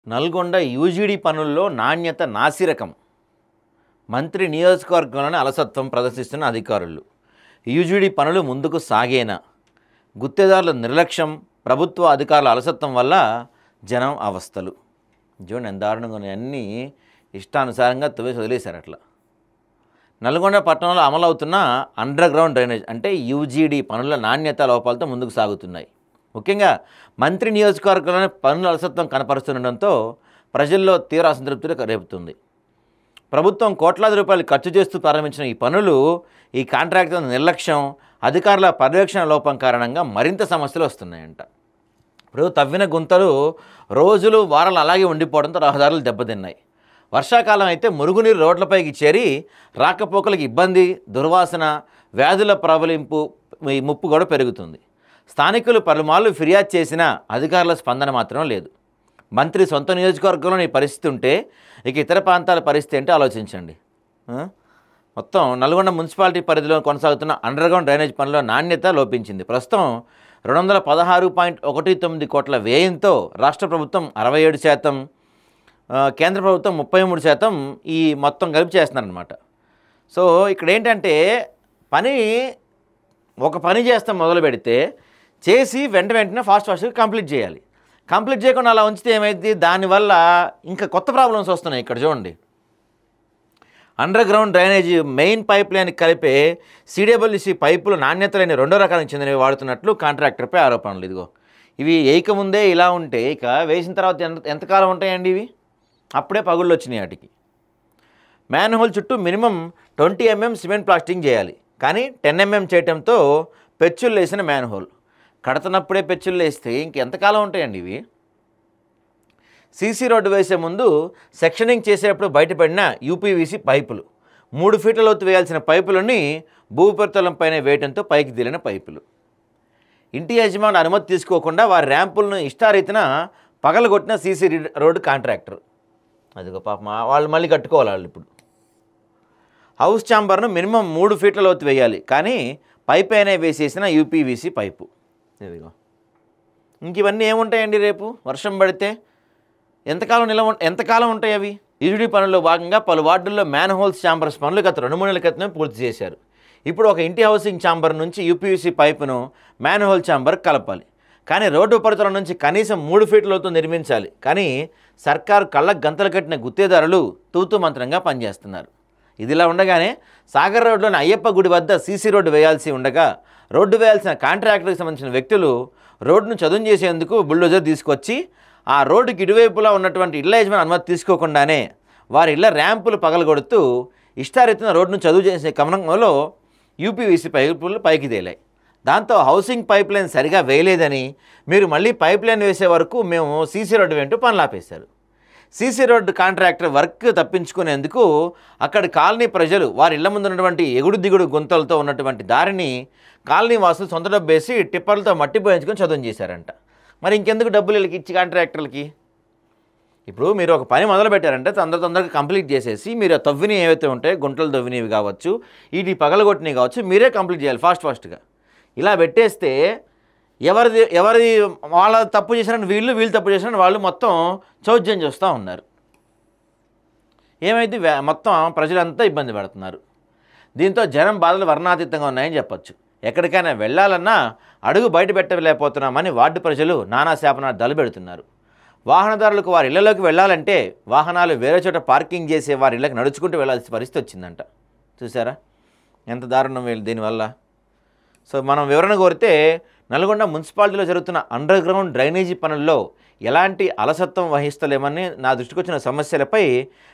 Nalgonda UGD పనుల్లో నాణ్యత నాసిరకం. మంత్రి నియోజకవర్గంలోనే అలసత్వం ప్రదర్శిస్తున్న అధికారులు. యూజీడీ పనులు ముందుకు సాగేనా? గుత్తేదారుల నిర్లక్ష్యం, ప్రభుత్వ అధికారుల అలసత్వం వల్ల జనం అవస్థలు. చూడండి ఎంత దారుణంగా ఉన్నాయి. అన్నీ ఇష్టానుసారంగా వదిలేశారు అట్లా. నల్గొండ పట్టణంలో అమలవుతున్న అండర్ గ్రౌండ్ డ్రైనేజ్ అంటే యూజీడీ పనుల నాణ్యత లోపాలతో ముందుకు సాగుతున్నాయి. ముఖ్యంగా మంత్రి నియోజకవర్గంలోనే పనుల అలసత్వం కనపరుస్తుండటంతో ప్రజల్లో తీవ్ర అసంతృప్తిని రేపుతుంది. ప్రభుత్వం కోట్లాది రూపాయలు ఖర్చు చేస్తూ ప్రారంభించిన ఈ పనులు ఈ కాంట్రాక్టర్ నిర్లక్ష్యం, అధికారుల పర్యవేక్షణ లోపం కారణంగా మరింత సమస్యలు వస్తున్నాయంట. ఇప్పుడు తవ్విన గుంతలు రోజులు వారాలు అలాగే ఉండిపోవడంతో రహదారులు దెబ్బతిన్నాయి. వర్షాకాలం అయితే మురుగునీరు రోడ్లపైకి చేరి రాకపోకలకు ఇబ్బంది, దుర్వాసన, వ్యాధుల ప్రబలింపు ముప్పు కూడా పెరుగుతుంది. స్థానికులు పలుమార్లు ఫిర్యాదు చేసినా అధికారుల స్పందన మాత్రం లేదు. మంత్రి సొంత నియోజకవర్గంలో ఈ పరిస్థితి ఉంటే ఇక ఇతర ప్రాంతాల పరిస్థితి ఏంటో ఆలోచించండి. మొత్తం నల్గొండ మున్సిపాలిటీ పరిధిలో కొనసాగుతున్న అండర్గ్రౌండ్ డ్రైనేజ్ పనుల్లో నాణ్యత లోపించింది. ప్రస్తుతం 216.19 కోట్ల వ్యయంతో రాష్ట్ర ప్రభుత్వం 67%, కేంద్ర ప్రభుత్వం 33% ఈ మొత్తం కలిపి చేస్తున్నారనమాట. సో ఇక్కడ ఏంటంటే ఒక పని చేస్తాం మొదలు పెడితే చేసి వెంటనే ఫాస్ట్గా కంప్లీట్ చేయాలి. కంప్లీట్ చేయకుండా అలా ఉంచితే ఏమైంది? దానివల్ల ఇంకా కొత్త ప్రాబ్లమ్స్ వస్తున్నాయి. ఇక్కడ చూడండి, under ground drainage main pipe line కలిపే సిడబ్ల్యూసి పైపులు నాణ్యత లేని రెండో రకానికి చెందినవి వాడుతున్నట్లు కాంట్రాక్టర్పై ఆరోపణలు. ఇదిగో ఇవి వేయకముందే ఇలా ఉంటే ఇక వేసిన తర్వాత ఎంతకాలం ఉంటాయండి ఇవి? అప్పుడే పగుళ్ళు వచ్చినాయి వాటికి. మ్యాన్ హోల్ చుట్టూ మినిమం 20 mm సిమెంట్ ప్లాస్టింగ్ చేయాలి, కానీ 10 mm చేయడంతో పెచ్చులు వేసిన మ్యాన్ హోల్. కడుతున్నప్పుడే పెచ్చులు వేస్తే ఇంకెంతకాలం ఉంటాయండి ఇవి? సీసీ రోడ్డు వేసే ముందు సెక్షనింగ్ చేసేటప్పుడు బయటపడిన యూపీవీసీ పైపులు, 3 ఫీట్ల లోతు వేయాల్సిన పైపులని భూపరితలంపైన వేయడంతో పైకి తేలిన పైపులు. ఇంటి యజమాని అనుమతి తీసుకోకుండా వారి ర్యాంపులను ఇష్టారీతిన పగలగొట్టిన సీసీ రోడ్డు కాంట్రాక్టర్. అదిగో పాపం వాళ్ళు మళ్ళీ కట్టుకోవాలి. వాళ్ళు ఇప్పుడు హౌస్ ఛాంబర్ను మినిమం 3 ఫీట్ల లోతు వేయాలి, కానీ పైపైనే వేసేసిన యూపీవీసీ పైపు. ఇదిగో ఇంక ఇవన్నీ ఏముంటాయండి? రేపు వర్షం పడితే ఎంతకాలం ఉంటాయి అవి? యూజీడీ పనుల్లో భాగంగా పలు వార్డుల్లో మ్యాన్ హోల్స్ ఛాంబర్స్ పనులు గత 2-3 నెలల క్రితమే పూర్తి చేశారు. ఇప్పుడు ఒక ఇంటి హౌసింగ్ ఛాంబర్ నుంచి యూపీవీసీ పైపును మ్యాన్ హోల్ ఛాంబర్ కలపాలి, కానీ రోడ్డు ఉపరితలం నుంచి కనీసం 3 ఫీట్ల లోతు నిర్మించాలి. కానీ సర్కారు కళ్ళకు గంతలు కట్టిన గుత్తేదారులు తూతు మంత్రంగా పనిచేస్తున్నారు. ఇదిలా ఉండగానే సాగర్ రోడ్లోని అయ్యప్ప గుడి వద్ద సీసీ రోడ్డు వేయాల్సి ఉండగా రోడ్డు వేయాల్సిన కాంట్రాక్టర్కి సంబంధించిన వ్యక్తులు రోడ్డును చదును చేసేందుకు బుల్డోజర్ తీసుకొచ్చి ఆ రోడ్డుకి ఇటువైపులా ఉన్నటువంటి ఇళ్ల యజమాని అనుమతి తీసుకోకుండానే వారి ఇళ్ల ర్యాంపులు పగలగొడుతూ ఇష్టారీతిన రోడ్డును చదువు చేసే క్రమంలో యూపీవీసీ పైపులు పైకి తేలాయి. దాంతో హౌసింగ్ పైప్ లైన్ సరిగా వేయలేదని, మీరు మళ్ళీ పైప్ లైన్ వేసే వరకు మేము సీసీ రోడ్డు వెంటూ పనులు ఆపేశారు. సీసీ రోడ్డు కాంట్రాక్టర్ వర్క్ తప్పించుకునేందుకు అక్కడి కాలనీ ప్రజలు వారి ఇళ్ల ముందు ఉన్నటువంటి ఎగుడు దిగుడు గుంతలతో ఉన్నటువంటి దారిని కాలనీ వాసులు సొంత డబ్బు వేసి టిప్పర్లతో మట్టి పోయించుకొని చదువు చేశారంట. మరి ఇంకెందుకు డబ్బులు వీళ్ళకి ఇచ్చి కాంట్రాక్టర్లకి? ఇప్పుడు మీరు ఒక పని మొదలు పెట్టారంటే తొందరగా కంప్లీట్ చేసేసి మీరు తవ్విని ఏవైతే ఉంటాయో గుంటలు తవ్వినవి కావచ్చు, వీటి పగలగొట్టినవి కావచ్చు, మీరే కంప్లీట్ చేయాలి ఫాస్ట్గా. ఇలా పెట్టేస్తే ఎవరి వాళ్ళ తప్పు చేసినట్టు వీళ్ళు తప్పు చేసినట్టు వాళ్ళు మొత్తం చౌద్యం చేస్తూ ఉన్నారు. ఏమైతే మొత్తం ప్రజలంతా ఇబ్బంది పడుతున్నారు. దీంతో జనం బాధలు వర్ణాతీతంగా ఉన్నాయని చెప్పచ్చు. ఎక్కడికైనా వెళ్ళాలన్నా అడుగు బయట పెట్టలేకపోతున్నామని వార్డు ప్రజలు నానా శాపనార్థాలు పెడుతున్నారు. వాహనదారులకు వారి ఇళ్లలోకి వెళ్ళాలంటే వాహనాలు వేరే చోట పార్కింగ్ చేసే వారి ఇళ్ళకి నడుచుకుంటూ వెళ్ళాల్సిన పరిస్థితి వచ్చిందంట. చూసారా ఎంత దారుణం దీనివల్ల? సో మనం వివరణ కోరితే నల్గొండ మున్సిపాలిటీలో జరుగుతున్న అండర్ గ్రౌండ్ డ్రైనేజీ పనుల్లో ఎలాంటి అలసత్వం వహిస్తలేమని నా దృష్టికి వచ్చిన సమస్యలపై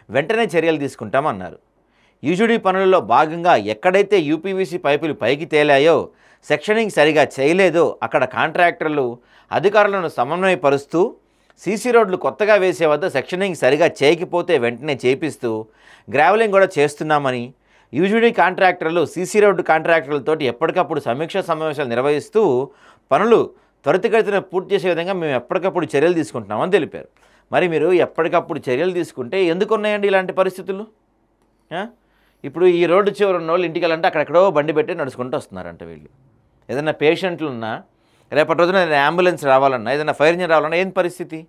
వెంటనే చర్యలు తీసుకుంటామన్నారు. యూజీడీ పనులలో భాగంగా ఎక్కడైతే యూపీవీసీ పైపులు పైకి తేలాయో, సెక్షనింగ్ సరిగా చేయలేదో అక్కడ కాంట్రాక్టర్లు అధికారులను సమన్వయపరుస్తూ సీసీ రోడ్లు కొత్తగా వేసే వద్ద సెక్షనింగ్ సరిగా చేయకపోతే వెంటనే చేపిస్తూ గ్రావెలింగ్ కూడా చేస్తున్నామని, యూజీడీ కాంట్రాక్టర్లు సీసీ రోడ్డు కాంట్రాక్టర్లతోటి ఎప్పటికప్పుడు సమీక్షా సమావేశాలు నిర్వహిస్తూ పనులు త్వరితగతిన పూర్తి చేసే విధంగా మేము ఎప్పటికప్పుడు చర్యలు తీసుకుంటున్నామని తెలిపారు. మరి మీరు ఎప్పటికప్పుడు చర్యలు తీసుకుంటే ఎందుకు ఉన్నాయండి ఇలాంటి పరిస్థితులు? ఇప్పుడు ఈ రోడ్డు చివరి ఉన్న వాళ్ళు ఇంటికి వెళ్ళాలంటే అక్కడెక్కడో బండి పెట్టి నడుచుకుంటూ వస్తున్నారంట వీళ్ళు. ఏదైనా పేషెంట్లు ఉన్నా, రేపటి రోజున ఏదైనా అంబులెన్స్ రావాలన్నా, ఏదైనా ఫైర్ ఇంజిన్ రావాలన్నా ఏం పరిస్థితి?